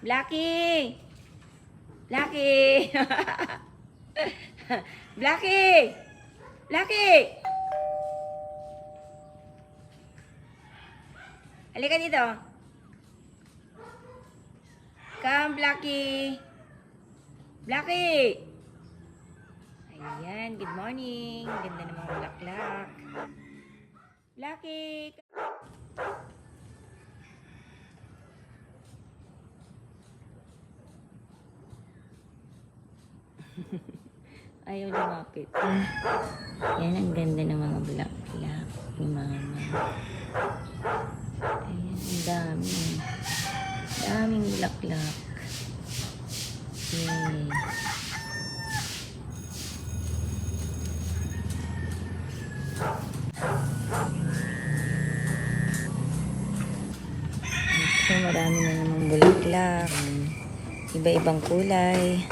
Blackie! Blackie! Blackie! Blackie! Halika dito. Come, Blackie. Blackie! Ayan, good morning. Ganda ng mga bulaklak. Blackie! Ayaw lumapit. Yan, ang ganda ng mga bulaklak. Yung mama. Ayan, ang dami. Daming bulaklak. Yay. So, marami na namang bulaklak. Iba-ibang kulay.